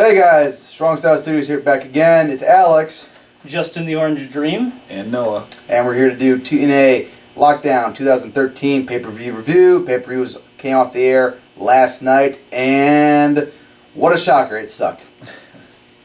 Hey guys, Strong Style Studios here back again. It's Alex. Justin the Orange Dream. And Noah. And we're here to do TNA Lockdown 2013 pay-per-view review. Pay-per-views came off the air last night, and what a shocker, it sucked.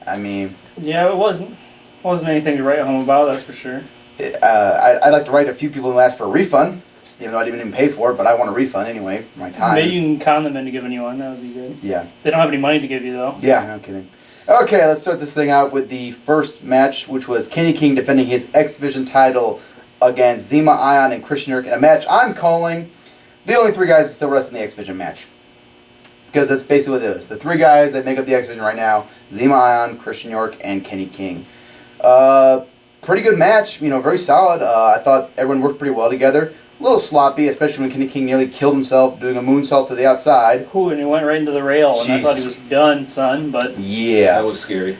I mean... Yeah, it wasn't anything to write home about, that's for sure. I'd like to write a few people and ask for a refund, even though I didn't even pay for it, but I want a refund anyway for my time. Maybe you can con them into giving you one, that would be good. Yeah. They don't have any money to give you, though. Yeah, no kidding. Okay, let's start this thing out with the first match, which was Kenny King defending his X Division title against Zemi, Ion, and Christian York in a match I'm calling the only three guys that still rest in the X Division match. Because that's basically what it is. The three guys that make up the X Division right now, Zemi, Ion, Christian York, and Kenny King. Pretty good match, very solid. I thought everyone worked pretty well together. A little sloppy, especially when Kenny King nearly killed himself doing a moonsault to the outside. Ooh, and he went right into the rail, and I thought he was done, son, but... Yeah. That was scary.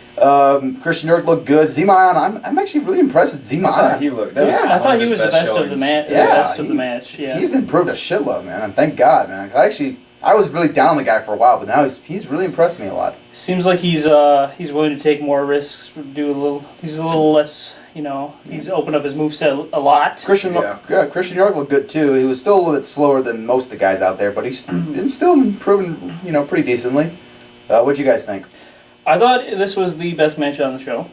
Christian York looked good. Zemi, I'm actually really impressed with Zemi. I thought he looked... I thought he was the best of the match. Yeah, best of the match, yeah. He's improved a shitload, man, and thank God, man. I was really down on the guy for a while, but now he's really impressed me a lot. Seems like he's willing to take more risks, he's a little less... he's opened up his moveset a lot. Christian York looked good too. He was still a little bit slower than most of the guys out there, but he's still improving, pretty decently. What'd you guys think? I thought this was the best match on the show.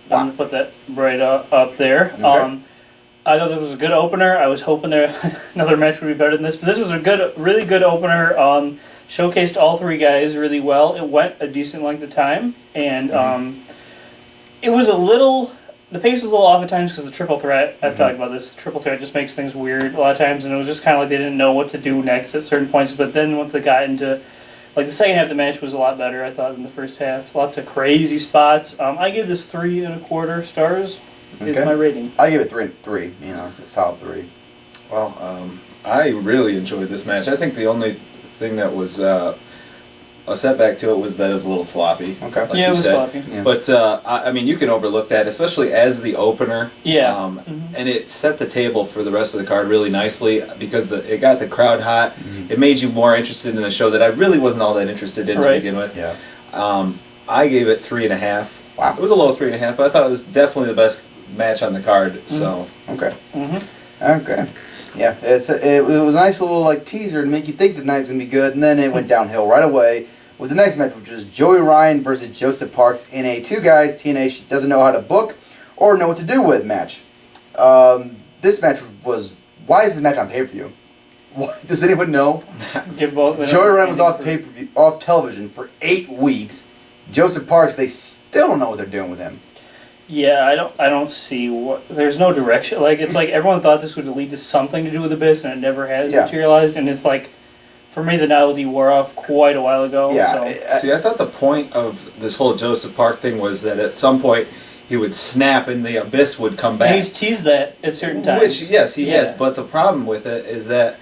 Wow. I'm gonna put that right up there. Okay. I thought it was a good opener. I was hoping another match would be better than this, but this was a really good opener. Showcased all three guys really well. It went a decent length of time, and it was a little. The pace was a little off at times because the triple threat, I've talked about this, triple threat just makes things weird a lot of times, and it was just kind of like they didn't know what to do next at certain points, but then once they got into, the second half of the match was a lot better, I thought, than the first half. Lots of crazy spots. I give this 3.25 stars, is my rating. I give it 3, a solid 3. Well, I really enjoyed this match. I think the only thing that was a setback to it was that it was a little sloppy. Okay. Like yeah, it was said. sloppy. Yeah. But, I mean, you can overlook that, especially as the opener. Yeah. And it set the table for the rest of the card really nicely because it got the crowd hot. It made you more interested in the show that I really wasn't all that interested in to begin with. Yeah. I gave it 3.5. Wow. It was a low 3.5, but I thought it was definitely the best match on the card. So. Okay. Okay. Yeah, it was a nice little teaser to make you think the night was going to be good, and then it went downhill right away with the next match, which was Joey Ryan versus Joseph Parks in a two guys TNA doesn't know how to book or know what to do with match. This match was... Why is this match on pay-per-view? Does anyone know? Joey Ryan was off television for 8 weeks. Joseph Parks, they still don't know what they're doing with him. Yeah, I don't see what... There's no direction. It's like everyone thought this would lead to something to do with the biz, and it never has materialized, and it's like... For me, the novelty wore off quite a while ago. Yeah. So. See, I thought the point of this whole Joseph Park thing was that at some point he would snap and the abyss would come back. And he's teased that at certain times. Which, yes, he has. But the problem with it is that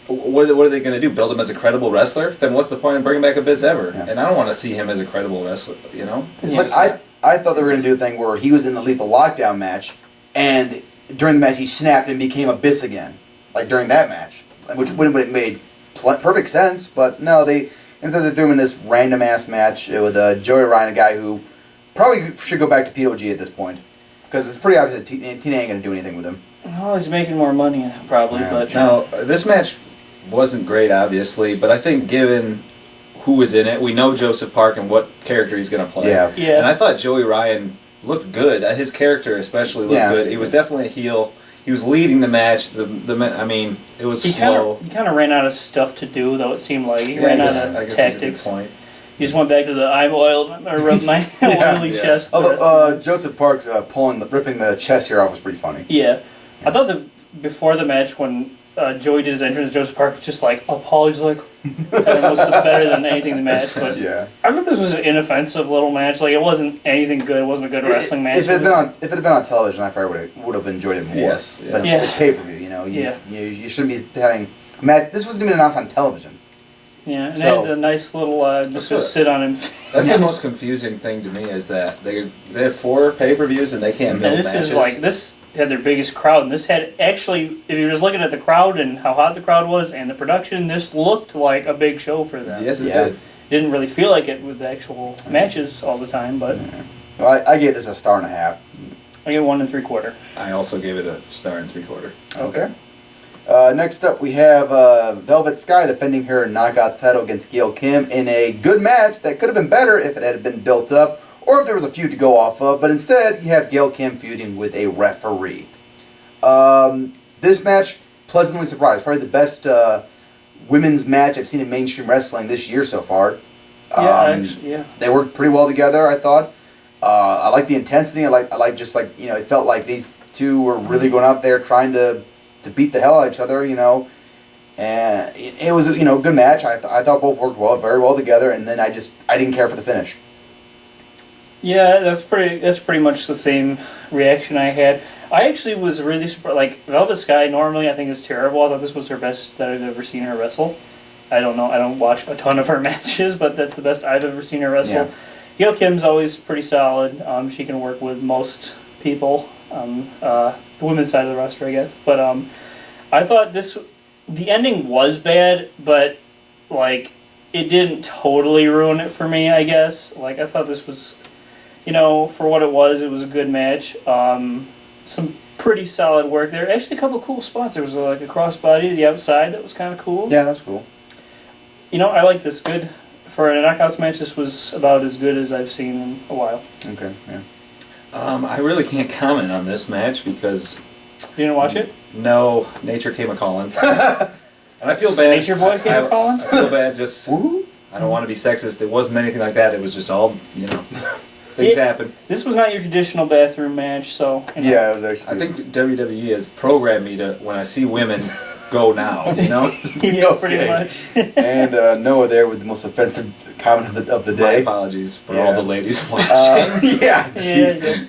what are they going to do? Build him as a credible wrestler? Then what's the point of bringing back Abyss ever? Yeah. And I don't want to see him as a credible wrestler, It's I thought they were going to do a thing where he was in the Lethal Lockdown match, and during the match he snapped and became Abyss again. During that match. Which would have made perfect sense, but no, instead they threw him in this random-ass match with Joey Ryan, a guy who probably should go back to POG at this point. Because it's pretty obvious that TNA ain't going to do anything with him. Oh, he's making more money, probably. Yeah, but now, this match wasn't great, obviously, but I think given who was in it, we know Joseph Park and what character he's going to play. Yeah. And I thought Joey Ryan looked good. His character especially looked good. He was definitely a heel. He was leading the match. It was slow. He kind of ran out of stuff to do, though. It seemed like he ran out of tactics. That's a good point. He just went back to the I'm oiled or rub my oily chest. Although Joseph Parks ripping the chest hair off was pretty funny. Yeah. I thought before the match when Joey did his entrance, Joseph Park was just apologized, that was better than anything in the match. But yeah. I thought this was an inoffensive little match. It wasn't anything good. It wasn't a good wrestling match. If it had been on television, I probably would have enjoyed it more. Yes. Yeah. But it's pay-per-view, You shouldn't be having... This wasn't even announced on television. Yeah, and they had a nice little just go sit on him. That's the most confusing thing to me is that they have 4 pay-per-views and they can't build matches. This had their biggest crowd, and this had actually, if you're just looking at the crowd and how hot the crowd was and the production, this looked like a big show for them. Yes, it did. Didn't really feel like it with the actual matches all the time, but Well, I gave this a 1.5 stars. I get 1 3/4. I also gave it a 1.75 stars. Okay. Next up, we have Velvet Sky defending her knockout title against Gail Kim in a good match that could have been better if it had been built up or if there was a feud to go off of, but instead you have Gail Kim feuding with a referee. This match, pleasantly surprised. Probably the best women's match I've seen in mainstream wrestling this year so far. They worked pretty well together, I thought. I like the intensity. I like just like, you know, it felt like these two were really going out there trying to beat the hell out of each other, you know. And it was, you know, a good match. I thought both worked very well together, and then I didn't care for the finish. Yeah, that's pretty much the same reaction I had. I actually was really surprised. Like, Velvet Sky normally I think is terrible. I thought this was her best that I've ever seen her wrestle. I don't know. I don't watch a ton of her matches, but that's the best I've ever seen her wrestle. Yeah. Gail Kim's always pretty solid. She can work with most people. The women's side of the roster, I guess. But I thought the ending was bad, but like it didn't totally ruin it for me, I guess. Like, I thought this was, you know, for what it was a good match. Some pretty solid work there. Actually, a couple cool spots. There was like a crossbody to the outside that was kind of cool. Yeah, that's cool. You know, I like this. Good. For a knockouts match, this was about as good as I've seen in a while. Okay, yeah. I really can't comment on this match because... You didn't watch it? No, nature came a-calling. And I feel bad. Nature boy came a-calling? I feel bad just... I don't want to be sexist. It wasn't anything like that. It was just all, you know, things happen. This was not your traditional bathroom match, so... You know. Yeah, it was actually... I think WWE has programmed me to, when I see women, go now, you know? Yeah, pretty much. And Noah there with the most offensive comment of the My day. apologies for all the ladies watching. Yeah, Yeah.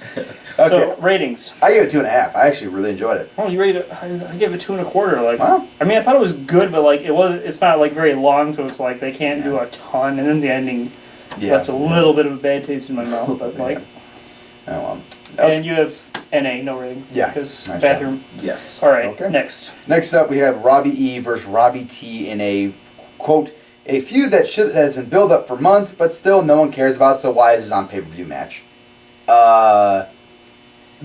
Okay. So, ratings. I gave it 2.5. I actually really enjoyed it. Oh, you rated it? I gave it 2 1/4. Like, Wow. I mean, I thought it was good, but like it's not like very long, so it's like they can't do a ton. And then the ending left a little bit of a bad taste in my mouth. But like, oh well. And you have NA, no rating. Yeah. Because Nice bathroom. Yes. All right. Okay. Next. Next up, we have Robbie E versus Robbie T in a quote a feud that has been built up for months, but still no one cares about. So why is this on pay-per-view match?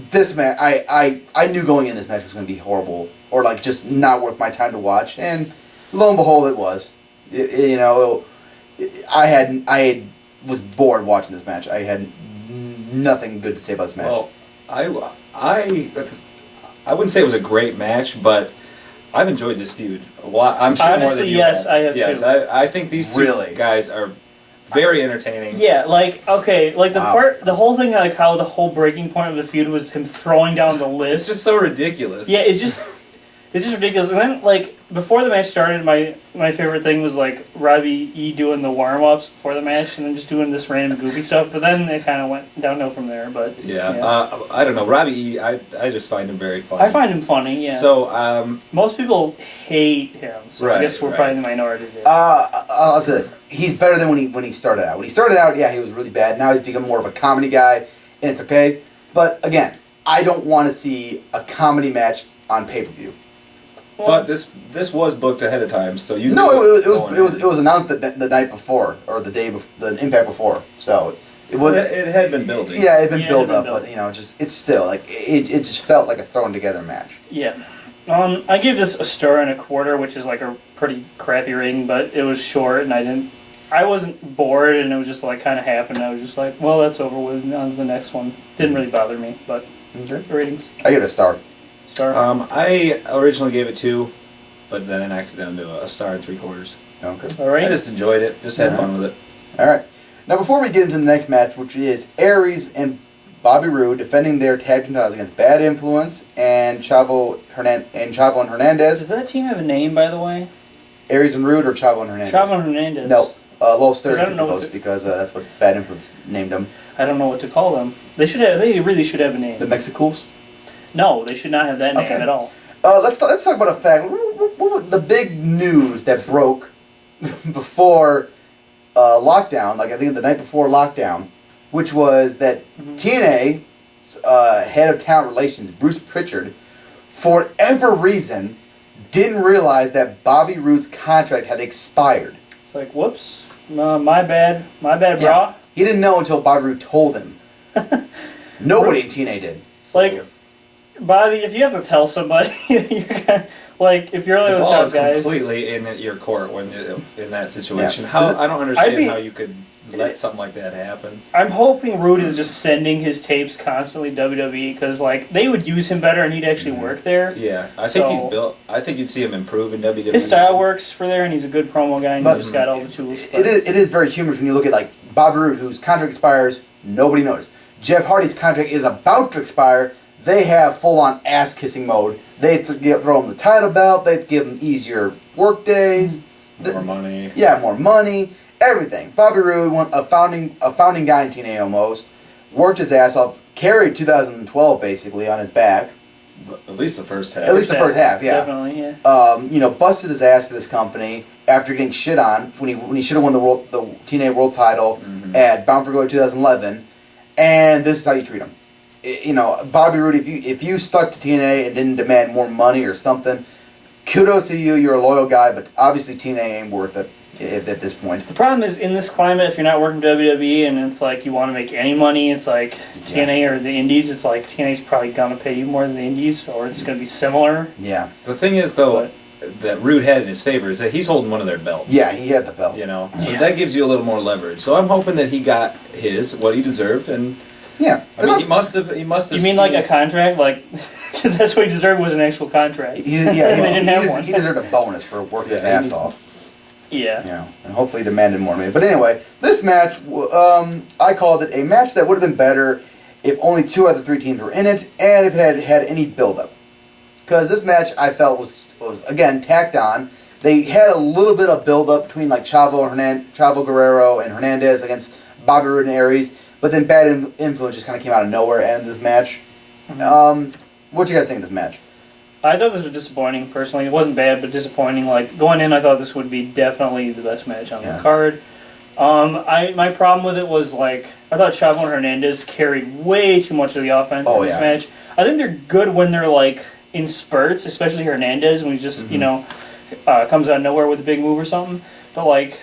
This match, I knew going in this match was going to be horrible or like just not worth my time to watch, and lo and behold, it was. You know, I was bored watching this match. I had nothing good to say about this match. Well, I wouldn't say it was a great match, but I've enjoyed this feud a lot. I'm sure Honestly, more than you yes, have. I have yes, too. I think these two guys are very entertaining. Yeah, like, okay, like the whole thing, like how the whole breaking point of the feud was him throwing down the list. It's just so ridiculous. Yeah, it's just ridiculous. And then, like, before the match started, my favorite thing was, like, Robbie E doing the warm-ups before the match and then just doing this random goofy stuff. But then it kind of went downhill from there, but... Yeah. I don't know. Robbie E, I just find him very funny. I find him funny, yeah. So, most people hate him, so I guess we're probably the minority there. I'll say this. He's better than when he started out. When he started out, yeah, he was really bad. Now he's become more of a comedy guy, and it's okay. But, again, I don't want to see a comedy match on pay-per-view. But this was booked ahead of time, so you. No, it was announced the night before or the day before, the Impact before. So it was. It had been building. Yeah, it had been built up, but you know, it's still like it just felt like a thrown together match. Yeah, I gave this a 1 1/4, which is like a pretty crappy rating, but it was short, and I wasn't bored, and it was just like kind of happened. I was just like, well, that's over with. On to the next one. Didn't really bother me, but ratings. I give it a star. I originally gave it 2, but then I knocked it down to a 1.75 stars. Okay. All right. I just enjoyed it. Just had fun with it. All right. Now, before we get into the next match, which is Aries and Bobby Roode defending their tag team titles against Bad Influence and Chavo and Hernandez. Does that team have a name, by the way? Aries and Roode or Chavo and Hernandez? Chavo and Hernandez. No. Low stereotypicals know because that's what Bad Influence named them. I don't know what to call them. They really should have a name. The Mexicools? No, they should not have that name at all. Let's talk about a fact. What was the big news that broke before lockdown? Like I think the night before lockdown, which was that TNA head of talent relations, Bruce Pritchard, for whatever reason, didn't realize that Bobby Roode's contract had expired. It's like, whoops. My bad, Yeah. bro. He didn't know until Bobby Roode told him. Nobody in TNA did. Like, Bobby, if you have to tell somebody, you're gonna, like, if you're only The with ball top is guys. completely in your court when in that situation. Yeah. How I don't understand I'd how you could let something like that happen. I'm hoping Roode is just sending his tapes constantly to WWE because, like, they would use him better and he'd actually work there. Yeah, I think he's So- built. I think you'd see him improve in WWE. His style works for there, and he's a good promo guy, and But- he's just got all the tools. It is very humorous when you look at like Bobby Roode, whose contract expires, nobody noticed. Jeff Hardy's contract is about to expire. They have full-on ass-kissing mode. They throw him the title belt. They give him easier work days. More money. Yeah, more money. Everything. Bobby Roode, a founding guy in TNA almost, worked his ass off, carried 2012 basically on his back. At least the first half. At least the first half, yeah. Definitely, yeah. Busted his ass for this company after getting shit on when he should have won the TNA World Title at Bound for Glory 2011, and this is how you treat him. Bobby Roode, if you stuck to TNA and didn't demand more money or something, kudos to you. You're a loyal guy, but obviously TNA ain't worth it at this point. The problem is, in this climate, if you're not working WWE and it's like you want to make any money, it's like TNA or the Indies, it's like TNA's probably going to pay you more than the Indies, or it's going to be similar. Yeah. The thing is, though, that Roode had in his favor is that he's holding one of their belts. Yeah, he had the belt. So that gives you a little more leverage. So I'm hoping that he got what he deserved, and yeah. I mean, he must have. You mean like a contract, like because that's what he deserved was an actual contract. He didn't have one. He deserved a bonus for working his ass off. Yeah. And hopefully demanded more money. But anyway, this match, I called it a match that would have been better if only 2 out of the 3 teams were in it, and if it had any build-up. Because this match, I felt, was again, tacked on. They had a little bit of build-up between like Chavo Guerrero and Hernandez against Bobby Roode and Aries, but then Bad Influence just kind of came out of nowhere and ended this match. What do you guys think of this match? I thought this was disappointing, personally. It wasn't bad, but disappointing. Like, going in, I thought this would be definitely the best match on the card. My problem with it was, like, I thought Chavo and Hernandez carried way too much of the offense in this match. I think they're good when they're, like, in spurts, especially Hernandez, when he just, comes out of nowhere with a big move or something. But, like,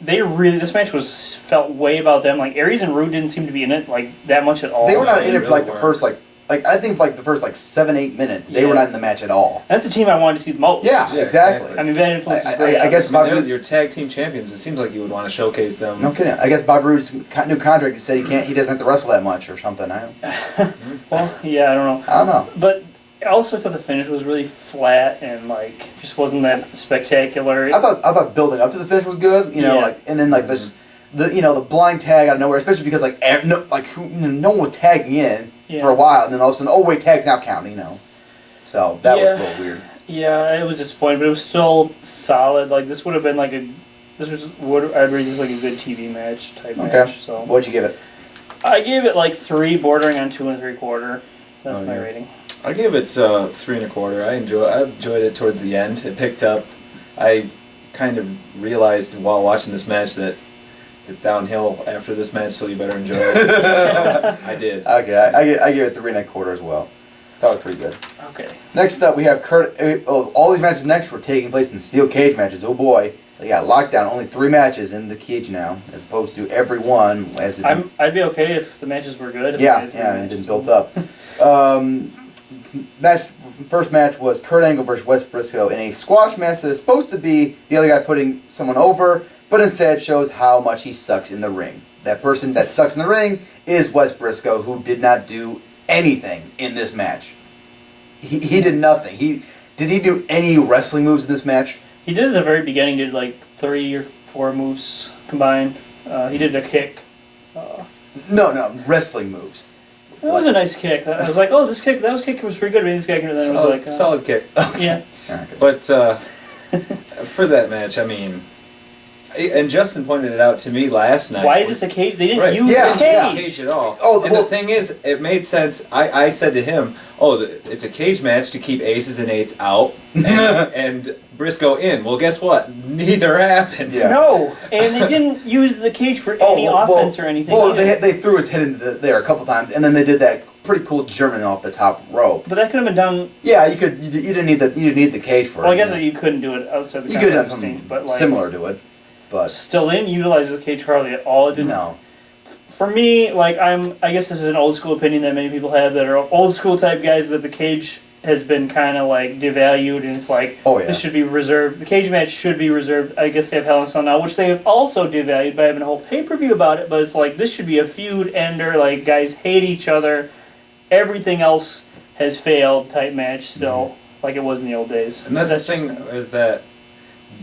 this match felt way about them. Like, Aries and Roode didn't seem to be in it, like, that much at all. They were not in it for, like, the first, I think for like the first 7-8 minutes, they were not in the match at all. That's the team I wanted to see the most. Yeah, exactly. I mean, Bad Influence is great. I guess they're your tag team champions. It seems like you would want to showcase them. No kidding. I guess Bobby Roode's new contract, he said he doesn't have to wrestle that much or something. Well, yeah, I don't know. I don't know. But I also thought the finish was really flat and like just wasn't that spectacular. I thought building up to the finish was good. And then like the blind tag out of nowhere, especially because no one was tagging in for a while, and then all of a sudden, oh wait, tags now count. So that was a little weird. Yeah, it was disappointing, but it was still solid. Like this would have been like I'd rate this like a good TV match type match. So what'd you give it? I gave it like 3, bordering on 2 3/4. That's my rating. I gave it 3 1/4. I enjoyed it towards the end. It picked up. I kind of realized while watching this match that it's downhill after this match, so you better enjoy it. I did. Okay, I gave it 3 1/4 as well. That was pretty good. Okay. Next up, we have all these matches next were taking place in steel cage matches. Oh boy. So yeah, Lockdown, only 3 matches in the cage now, as opposed to every one as it I'd be okay if the matches were good. and it built up. First match was Kurt Angle versus Wes Brisco in a squash match that is supposed to be the other guy putting someone over, but instead shows how much he sucks in the ring. That person that sucks in the ring is Wes Brisco, who did not do anything in this match. He did nothing. Did he do any wrestling moves in this match? He did at the very beginning. Did like 3 or 4 moves combined. He did a kick. No, wrestling moves. That was a nice kick. I was like, oh, that kick was pretty good. I mean, this guy, and then solid, I was like, solid kick. Yeah. But for that match, I mean, and Justin pointed it out to me last night. Why is this a cage? They didn't use the the cage. Cage at all. The thing is, it made sense. I said to him, it's a cage match to keep aces and eights out and Brisco in. Well, guess what? Neither happened. Yeah. No, and they didn't use the cage for any offense or anything. Well, they threw his head into there a couple times, and then they did that pretty cool German off the top rope. But that could have been done. Yeah, you didn't need the cage for it. Well, I guess you couldn't do it outside the. You could have done something similar to it. But Still didn't utilize the cage hardly at all. It didn't. no. For me, like I guess this is an old school opinion that many people have that are old school type guys, that the cage has been kind of like devalued, and it's like, Oh, yeah. this should be reserved. The cage match should be reserved. I guess they have Hell in a Cell now, which they have also devalued by having a whole pay-per-view about it, but it's like, this should be a feud ender, like guys hate each other, everything else has failed type match still, like it was in the old days. And that's the thing, is that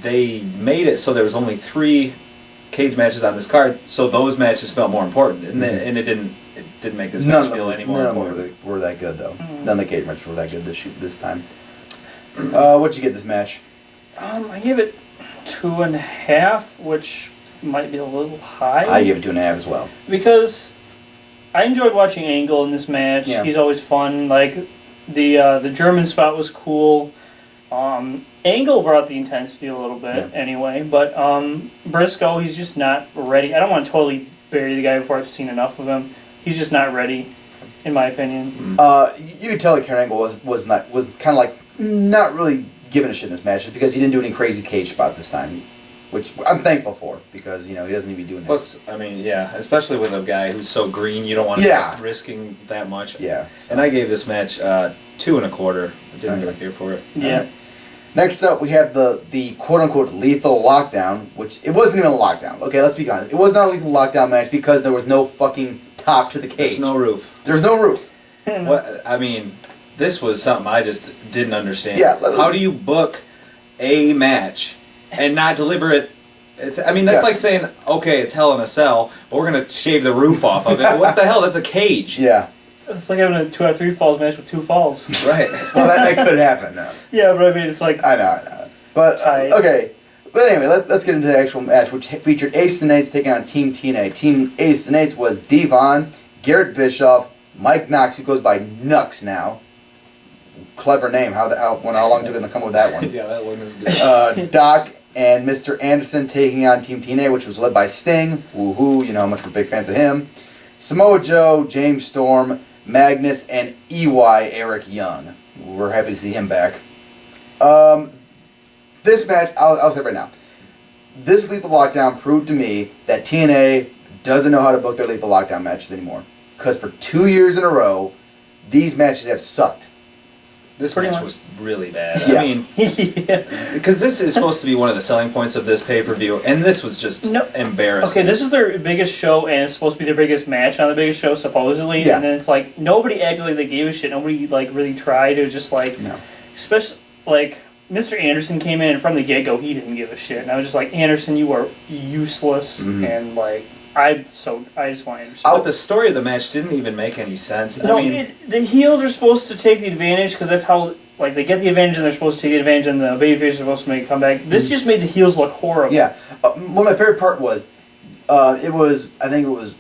they made it so there was only 3 cage matches on this card, so those matches felt more important, and and it didn't make this match feel any more none of important. them were that good though. None of the cage matches were that good this time. What'd you get this match? I gave it 2.5, which might be a little high. I gave it 2.5 as well. Because I enjoyed watching Angle in this match. Yeah. He's always fun. Like the German spot was cool. Angle brought the intensity a little bit anyway, but Brisco, he's just not ready. I don't want to totally bury the guy before I've seen enough of him. He's just not ready, in my opinion. You could tell that Kurt Angle was kind of like not really giving a shit in this match, just because he didn't do any crazy cage spot this time, which I'm thankful for, because he doesn't need to be doing that. Plus, I mean, yeah, especially with a guy who's so green, you don't want to be risking that much. Yeah. And I gave this match 2.25. I didn't really care for it. Yeah. Next up, we have the quote-unquote lethal lockdown, which it wasn't even a lockdown. Okay, let's be honest. It was not a lethal lockdown match because there was no fucking top to the cage. There's no roof. There's no roof. What I mean, this was something I just didn't understand. Yeah, how do you book a match and not deliver it? That's like saying, okay, it's Hell in a Cell, but we're gonna shave the roof off of it. What the hell? That's a cage. Yeah. It's like having a 2 out of 3 falls match with 2 falls. Right. Well, that could happen. No. Yeah, but I mean, it's like... I know. But, okay. But anyway, let's get into the actual match, which featured Ace and Eights taking on Team TNA. Team Ace and Eights was Devon, Garrett Bischoff, Mike Knox, who goes by Nux now. Clever name. How long took it to come up with that one? Yeah, that one is good. Doc and Mr. Anderson taking on Team TNA, which was led by Sting. Woohoo, how much we're big fans of him. Samoa Joe, James Storm, Magnus, and EY Eric Young. We're happy to see him back. This match, I'll say right now, this Lethal Lockdown proved to me that TNA doesn't know how to book their Lethal Lockdown matches anymore. Because for 2 years in a row, these matches have sucked. This match was really bad. Yeah. I mean, because this is supposed to be one of the selling points of this pay-per-view, and this was just embarrassing. Okay, this is their biggest show, and it's supposed to be their biggest match on the biggest show, supposedly. Yeah. And then it's like, nobody acted like they gave a shit. Nobody, like, really tried. It was just like... No. Especially, like, Mr. Anderson came in, and from the get-go, he didn't give a shit. And I was just like, Anderson, you are useless, and, like... I just want Anderson. But the story of the match didn't even make any sense. No, I mean, the heels are supposed to take the advantage because that's how, like, they get the advantage and they're supposed to take the advantage, and the babyface are supposed to make a comeback. This just made the heels look horrible. Yeah. Well, my favorite part was, I think it was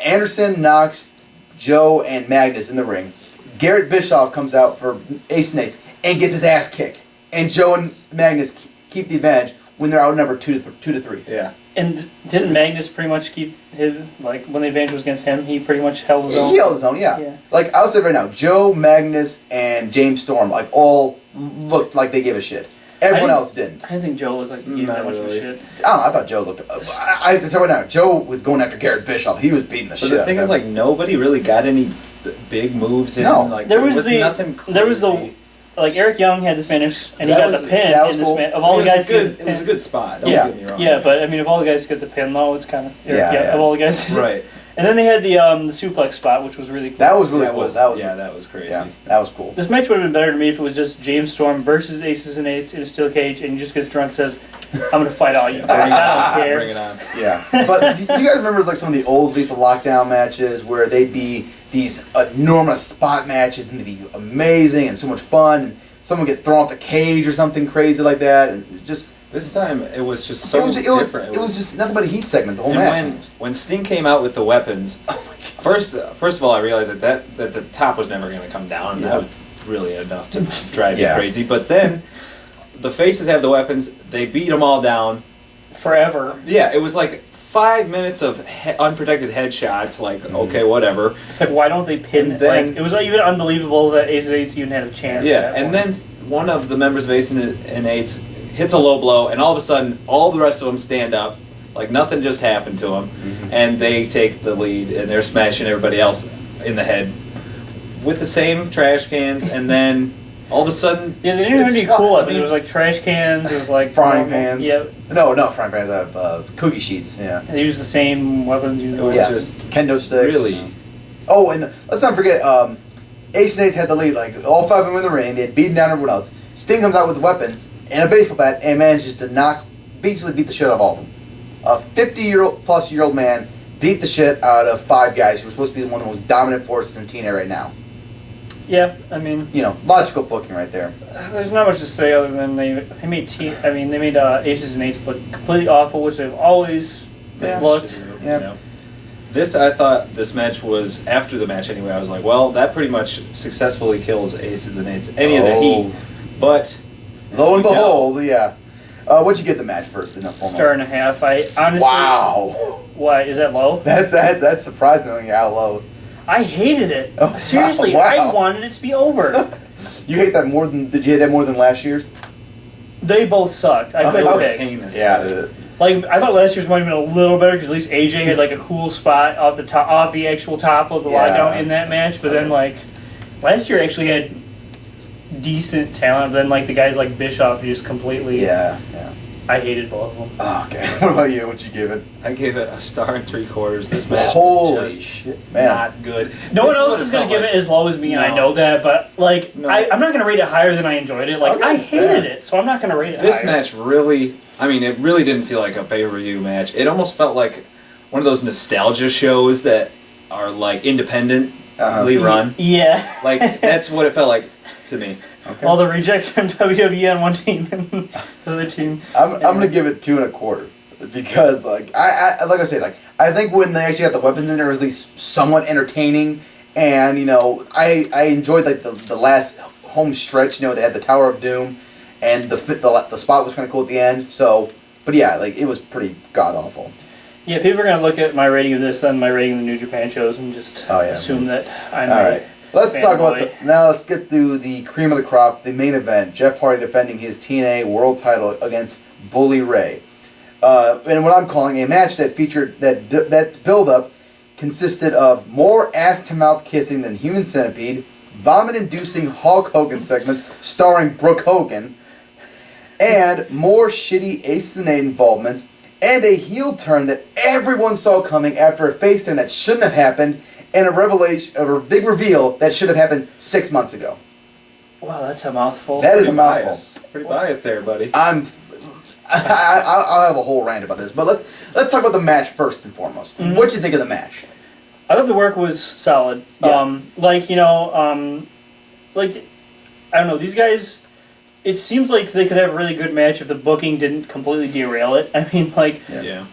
Anderson, Knox, Joe, and Magnus in the ring. Garrett Bischoff comes out for Ace and Eights and gets his ass kicked. And Joe and Magnus keep the advantage when they're outnumbered 2-3. Yeah. And didn't Magnus pretty much keep his, like, when the advantage was against him, he pretty much held his own? He held his own, yeah. Like, I'll say right now, Joe, Magnus, and James Storm, like, all looked like they gave a shit. Everyone else didn't. I didn't think Joe looked like he gave that much of a shit. I don't know, I thought Joe looked... I tell you right now, Joe was going after Garrett Bischoff. He was beating the shit out of him. The thing is, like, nobody really got any big moves in. No. Like, There was nothing crazy. There was the... Like, Eric Young had the finish, and he got the pin that was in this cool. match. Of all the guys it was a good spot. Don't get me wrong. Yeah, but, I mean, of all the guys who got the pin, though, it's kind of... Yeah. Of all the guys... Right. And then they had the suplex spot, which was really cool. That was really cool. That was crazy. Yeah, that was cool. This match would have been better to me if it was just James Storm versus Aces and Eights in a steel cage, and he just gets drunk and says, I'm going to fight all you guys. I don't care. Bring it on. Yeah. But do you guys remember like some of the old Lethal Lockdown matches where they'd be these enormous spot matches and they'd be amazing and so much fun, and someone would get thrown off the cage or something crazy like that, and just... This time it was just so different. It was just nothing but a heat segment the whole and match. when Sting came out with the weapons, Oh my God. first of all, I realized that the top was never going to come down. Yeah. That was really enough to drive me Yeah. crazy. But then the faces have the weapons. They beat them all down. Forever. Yeah, it was like 5 minutes of unprotected headshots. Like, okay, whatever. It's like, why don't they pin And then- like, it was even unbelievable that Aces and Eights even had a chance. Yeah, at that and point. then one of the members of Ace and Eights hits a low blow, and all of a sudden, all the rest of them stand up, like nothing just happened to them, and they take the lead, and they're smashing everybody else in the head with the same trash cans, and then all of a sudden, Yeah, they didn't even do cool I weapons. mean, It was like trash cans. It was like Frying pans. Yeah, No, frying pans. Cookie sheets. Yeah. they used the same weapons. it was Yeah. just Kendo sticks. really. Oh, and let's not forget, Ace and Ace had the lead. Like all 5 of them in the ring, they had beaten down everyone else. Sting comes out with weapons and a baseball bat and manages to basically beat the shit out of all of them. A 50-year-old man beat the shit out of 5 guys who were supposed to be one of the most dominant forces in TNA right now. Yeah, I mean, Logical booking right there. there's not much to say other than they made Aces and Eights look completely awful, which they've always Yeah. looked. Yeah. I thought this match was, after the match anyway, I was like, well, that pretty much successfully kills Aces and Eights, any of the heat. But Lo and behold, yeah. What'd you get the match first? And foremost? Star and a half. I honestly. Wow. Why is that low? That's surprising how low. I hated it. Oh, Seriously, wow. I wanted it to be over. You hate that more than? Did you hate that more than last year's? They both sucked. I couldn't pick. heinous. Yeah. Like I thought last year's might have been a little better because at least AJ had like a cool spot off the actual top of the Yeah. lockdown in that match. But then like last year actually had decent talent. But then like the guys like Bischoff just completely. Yeah. I hated both of them. Oh, okay. What about you? What'd you give it? I gave it a 1.75 stars. This match Holy was just shit, man. not good. No This one else what is it going to felt give like. it as low as me, and I No. know that, but, like, No. I'm not going to rate it higher than I enjoyed it. Like, Okay, I hated yeah. it, so I'm not going to rate it This higher. match really, it really didn't feel like a pay-per-view match. It almost felt like one of those nostalgia shows that are, like, independently run. Yeah. Like, that's what it felt like to me. Okay. All the rejects from WWE on one team and the other team. I'm gonna give it 2.25 because I think when they actually got the weapons in there, it was at least somewhat entertaining, and I enjoyed like the last home stretch. They had the Tower of Doom, and the spot was kind of cool at the end. So, but yeah, like it was pretty god awful. Yeah, people are going to look at my rating of this and my rating of the New Japan shows and just assume that I'm All right. Let's talk about fanboy. now. Let's get through the cream of the crop, the main event. Jeff Hardy defending his TNA World Title against Bully Ray, and what I'm calling a match that featured that's build-up consisted of more ass-to-mouth kissing than Human Centipede, vomit-inducing Hulk Hogan segments starring Brooke Hogan, and more shitty Ace and Eight involvements, and a heel turn that everyone saw coming after a face turn that shouldn't have happened. And a big reveal that should have happened 6 months ago. Wow, that's a mouthful. That is a Pretty mouthful. biased. Pretty biased there, buddy. I'll have a whole rant about this, but let's talk about the match first and foremost. Mhm. What'd you think of the match? I thought the work was solid. Yeah. I don't know, these guys, it seems like they could have a really good match if the booking didn't completely derail it. I mean, Yeah.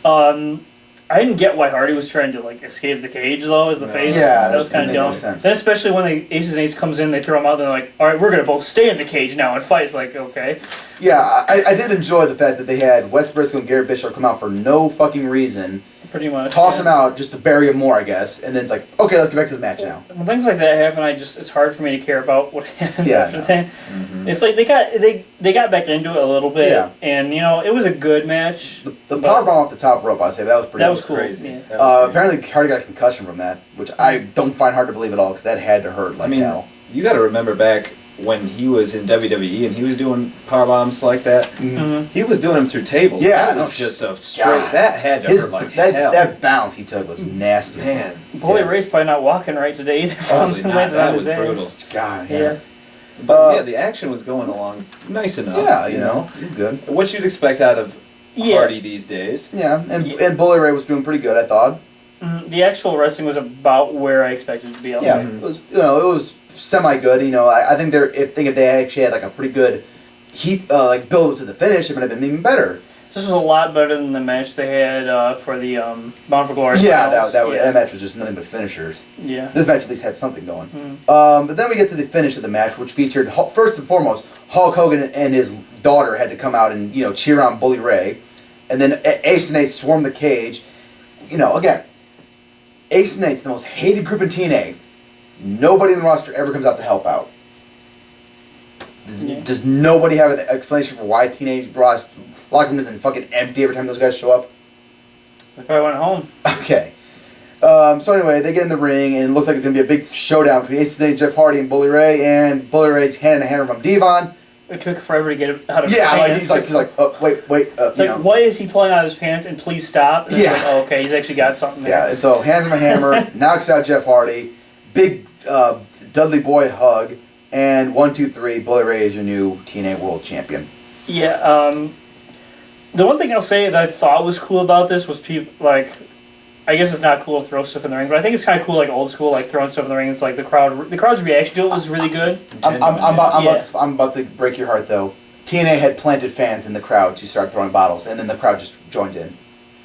I didn't get why Hardy was trying to escape the cage though as the No. face. Yeah, that was that kind of made no dumb. sense. Then especially when the Aces and Eights comes in, they throw him out. They're like, "All right, we're gonna both stay in the cage now and fight." It's like, okay, Yeah, I did enjoy the fact that they had Wes Brisco and Garrett Bishop come out for no fucking reason, pretty much. toss yeah. him out just to bury him more, I guess, and then it's like, okay, let's get back to the match now. When things like that happen, it's hard for me to care about what happens Yeah, after no. that. Mm-hmm. It's like they got back into it a little bit, Yeah. and it was a good match. The powerbomb off the top rope, I'd say that was pretty. That was cool. Crazy. Yeah. That was crazy. Apparently, Hardy got a concussion from that, which I don't find hard to believe at all, because that had to hurt like hell. You got to remember back when he was in WWE and he was doing power bombs like that. Mhm. He was doing them through tables. Yeah, that no was just a straight. God. That had to hurt like hell. that bounce he took was nasty. Man, Bully Yeah. Ray's probably not walking right today either. Probably From not. landing That on was his brutal. ass. God, Yeah. but yeah, the action was going along nice enough. Yeah, you're good. What you'd expect out of Yeah. Hardy these days. Yeah, and Yeah. and Bully Ray was doing pretty good, I thought. The actual wrestling was about where I expected it to be. I'll Yeah, say. it was it was semi good. I think if they actually had like a pretty good heat build to the finish, it would have been even better. This was a lot better than the match they had for the Bound for Glory. Yeah, finals. that match was just nothing but finishers. Yeah. This match at least had something going. Mm. But then we get to the finish of the match, which featured first and foremost Hulk Hogan and his daughter had to come out and cheer on Bully Ray, and then Ace and Ace swarmed the cage. Again, Ace and Eight's the most hated group in TNA. Nobody in the roster ever comes out to help out. Does nobody have an explanation for why teenage Ross locker room isn't fucking empty every time those guys show up? They probably went home. Okay. So anyway, they get in the ring, and it looks like it's going to be a big showdown between Ace Snake, Jeff Hardy, and Bully Ray. And Bully Ray's hand in hand from Devon. It took forever to get it out of his Yeah, pants. he's like, oh, wait. It's like, why is he pulling out his pants? And please stop. And Yeah. It's like, oh, okay, he's actually got something there. Yeah, and so hands him a hammer, knocks out Jeff Hardy, big Dudley Boy hug, and 1, 2, 3. Bully Ray is your new TNA World Champion. Yeah. The one thing I'll say that I thought was cool about this was people like. I guess it's not cool to throw stuff in the ring, but I think it's kind of cool, like old school, like throwing stuff in the ring. It's like the crowd's reaction to it was really good. I'm about to break your heart though. TNA had planted fans in the crowd to start throwing bottles, and then the crowd just joined in.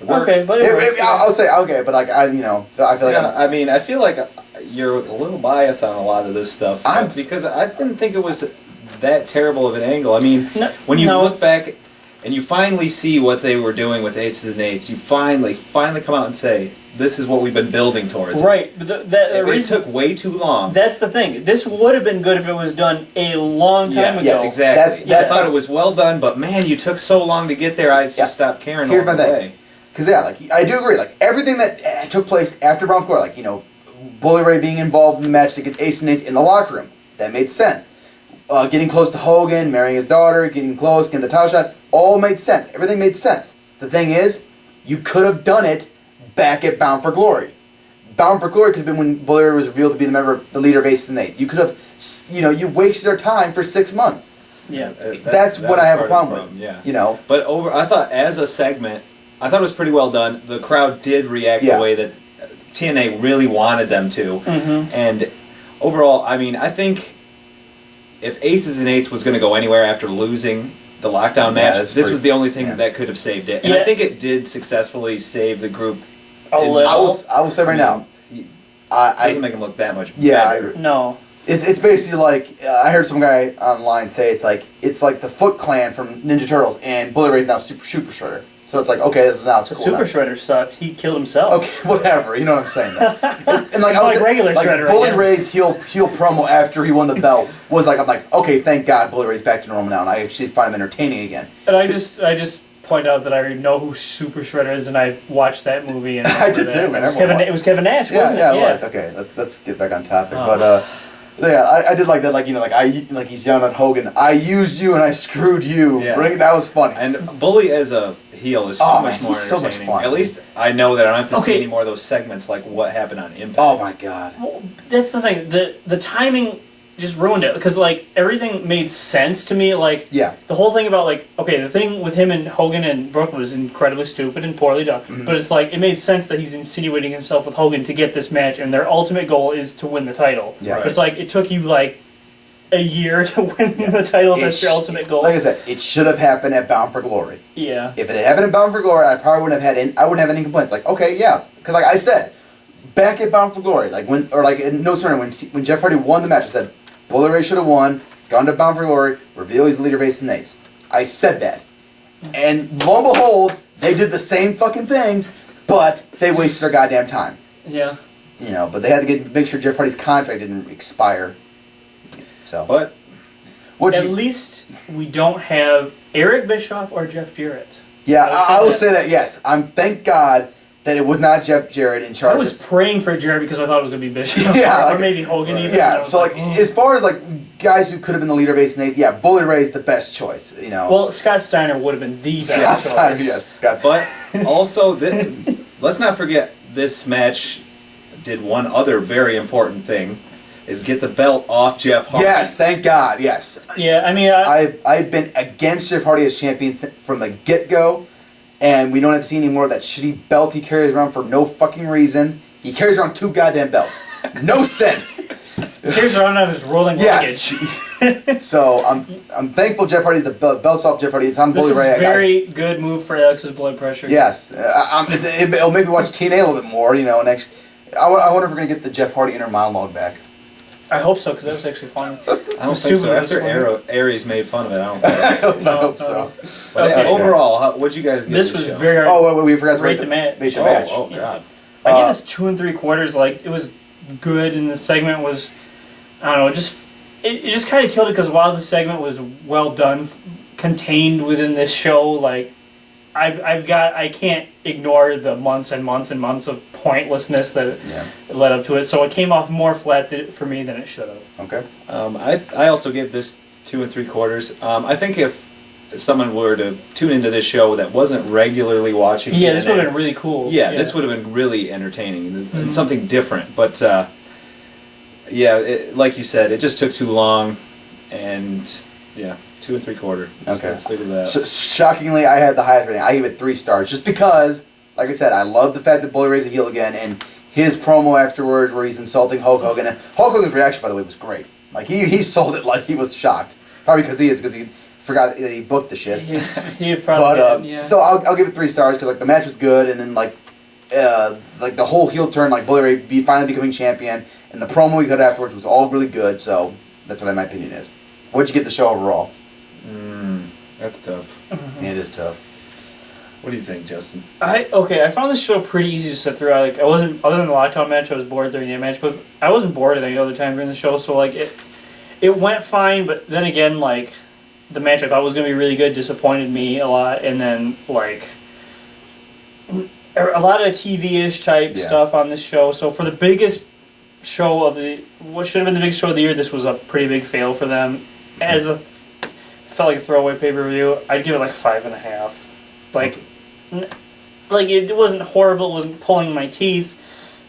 Okay, but I would say okay, but like I feel like I feel like you're a little biased on a lot of this stuff because I didn't think it was that terrible of an angle. I mean, when you look back and you finally see what they were doing with Aces and Eights, you finally come out and say, "This is what we've been building towards." Right, but it took way too long. That's the thing. This would have been good if it was done a long time ago. Yes, exactly. I thought it was well done, but man, you took so long to get there. I just stopped caring all the way. Because like I do agree, like everything that took place after Bound for Glory, like Bully Ray being involved in the match to get Ace and Eights in the locker room, that made sense. Getting close to Hogan, marrying his daughter, getting close, getting the title shot, all made sense. Everything made sense. The thing is, you could have done it back at Bound for Glory. Bound for Glory could have been when Bully Ray was revealed to be the leader of Ace and Eight. You could have, you wasted our time for 6 months. Yeah, that's what I have a problem with. Yeah, But I thought as a segment, I thought it was pretty well done. The crowd did react the way that TNA really wanted them to, and overall, I mean, I think if Aces and Eights was going to go anywhere after losing the lockdown match, this was the only thing that could have saved it. And I think it did successfully save the group. I will say right now, it doesn't make him look that much better. No. It's basically like I heard some guy online say it's like the Foot Clan from Ninja Turtles, and Bully Ray's now Super Shredder. So it's like, okay, this is now cool. Super Shredder sucked. He killed himself. Okay, whatever. You know what I'm saying? And like, like regular Shredder. Bully Ray's heel promo after he won the belt was like, I'm like, okay, thank God Bully Ray's back to normal now, and I actually find him entertaining again. And I just point out that I already know who Super Shredder is, and I watched that movie. And I did too, man. It was Kevin Nash, wasn't it? Yeah, it was. Okay, let's get back on topic. But yeah, I did like that. Like he's yelling at Hogan. I used you and I screwed you. Yeah. Right? That was funny. And Bully as a heel is so much more entertaining. So much fun. At least I know that I don't have to see any more of those segments like what happened on Impact. Oh my God. Well, that's the thing. The timing just ruined it because like everything made sense to me. Like the whole thing about like the thing with him and Hogan and Brooke was incredibly stupid and poorly done. Mm-hmm. But it's like it made sense that he's insinuating himself with Hogan to get this match, and their ultimate goal is to win the title. Yeah. But it's like it took you like a year to win the title. That's your ultimate goal. Like I said, it should have happened at Bound for Glory. Yeah. If it had happened at Bound for Glory, I probably wouldn't have had any complaints. Like because like I said, back at Bound for Glory, like when Jeff Hardy won the match, I said Bully Ray should have won, gone to Bound for Glory, reveal he's the leader of Aces and Eights. I said that. And lo and behold, they did the same fucking thing, but they wasted their goddamn time. Yeah. But they had to make sure Jeff Hardy's contract didn't expire. So. But at least we don't have Eric Bischoff or Jeff Jarrett. Yeah, I will say that, yes. Thank God that it was not Jeff Jarrett in charge. I was praying for Jarrett because I thought it was going to be Bischoff. Or maybe Hogan even. Yeah, so as far as guys who could have been the leader of Ace and Eight, Bully Ray's the best choice, Well, Scott Steiner would have been the best choice. Steiner, yes. Scott Steiner. But also, let's not forget this match did one other very important thing, is get the belt off Jeff Hardy. Yes, thank God, yes. Yeah, I mean... I've been against Jeff Hardy as champion from the get-go, and we don't have to see any more of that shitty belt he carries around for no fucking reason. He carries around 2 goddamn belts. No sense. He carries around on his rolling luggage. So I'm thankful Jeff Hardy's the belt's off Jeff Hardy. It's on Bully Ray. This is a very good move for Alex's blood pressure. Yes. It'll make me watch TNA a little bit more, next... I wonder if we're going to get the Jeff Hardy inner monologue back. I hope so, because that was actually fun. I don't think so. After Aries made fun of it, I don't think so. I hope so. But overall, what'd you guys give this this was show? very... we forgot to rate the match. Oh, God. I give this 2 3/4. Like, it was good, and the segment was... I don't know, it just kind of killed it because while the segment was well done, contained within this show, like I can't ignore the months and months and months of pointlessness that led up to it. So it came off more flat for me than it should have. Okay. I also gave this 2 3/4. I think if someone were to tune into this show that wasn't regularly watching TNA, this would have been really cool. Yeah, this would have been really entertaining and something different. But like you said, it just took too long, and 2 3/4. Okay. Let's stick with that. So, shockingly, I had the highest rating. I gave it 3 stars, just because, like I said, I love the fact that Bully Ray's a heel again, and his promo afterwards where he's insulting Hulk Hogan. And Hulk Hogan's reaction, by the way, was great. Like he sold it like he was shocked. Probably because he forgot that he booked the shit. He probably did, So I'll give it 3 stars because like the match was good, and then like the whole heel turn, like Bully Ray finally becoming champion, and the promo he cut afterwards was all really good. So that's what my opinion is. What'd you get the show overall? That's tough. Yeah, it is tough. What do you think, Justin? I found this show pretty easy to sit through. I wasn't, other than the Lockdown match, I was bored during the match, but I wasn't bored at any other time during the show. So like it went fine, but then again, like the match I thought was gonna be really good disappointed me a lot, and then like a lot of TV-ish type stuff on this show. So for the biggest show of what should have been the biggest show of the year, this was a pretty big fail for them. As felt like a throwaway pay-per-view, I'd give it like 5.5. Like it wasn't horrible, it wasn't pulling my teeth,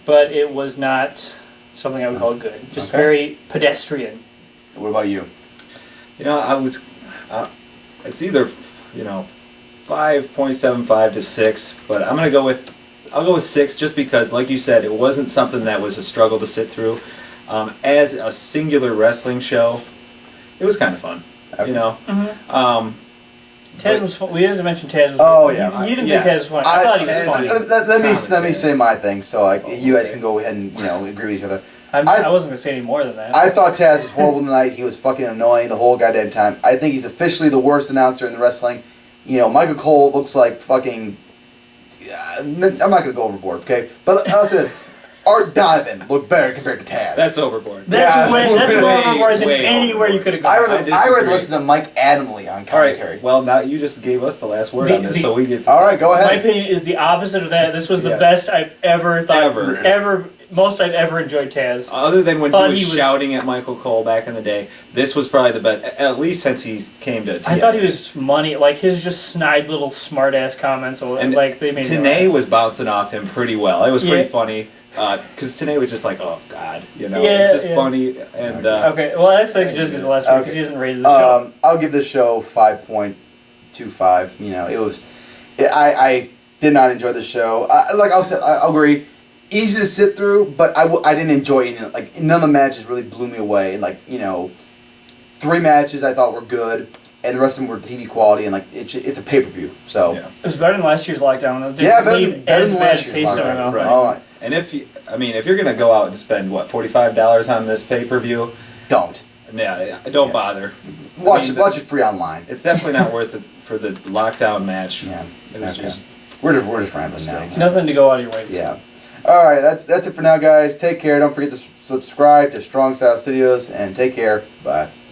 but it was not something I would call good. Just very pedestrian. What about you? I was. It's either 5.75 to 6, but I'll go with 6 just because, like you said, it wasn't something that was a struggle to sit through. As a singular wrestling show, it was kind of fun. Taz was fun. We didn't mention Taz was Oh, fun. yeah. You didn't think Taz was fun. I thought he was fun. Let me say my thing, so you guys can go ahead and agree with each other. I wasn't going to say any more than that. I thought Taz was horrible tonight. He was fucking annoying the whole goddamn time. I think he's officially the worst announcer in the wrestling. Michael Cole looks like fucking... I'm not going to go overboard, okay? But I'll say this. Art Donovan looked better compared to Taz. That's overboard. That's more overboard than anywhere you could have gone. I would listen to Mike Adamle on commentary. All right, well, now you just gave us the last word on this, so we get to... All right, go ahead. My opinion is the opposite of that. This was the best I've ever thought... Most I've ever enjoyed Taz. Other than when he was shouting at Michael Cole back in the day, this was probably the best, at least since he came to TNA. I thought he was money, like his just snide little smart-ass comments, and like they made TNA was bouncing off him pretty well. It was pretty funny. Because TNA was just like, oh god, it's just funny. And okay, well, actually, just get the last one because he hasn't rated the show. I'll give this show 5.25. It was, I did not enjoy the show. Like I said, I agree, easy to sit through, but I didn't enjoy it. Like none of the matches really blew me away. And 3 matches I thought were good, and the rest of them were TV quality, and it's a pay-per-view. So it was better than last year's Lockdown. Better than last year's Lockdown. Right. Oh, and if you're gonna go out and spend $45 on this pay-per-view, don't. Yeah, don't bother. Watch it free online. It's definitely not worth it for the Lockdown match. Yeah, it was just we're just rambling now. Nothing to go out of your way. Yeah. All right, that's it for now, guys. Take care. Don't forget to subscribe to Strong Style Studios, and take care. Bye.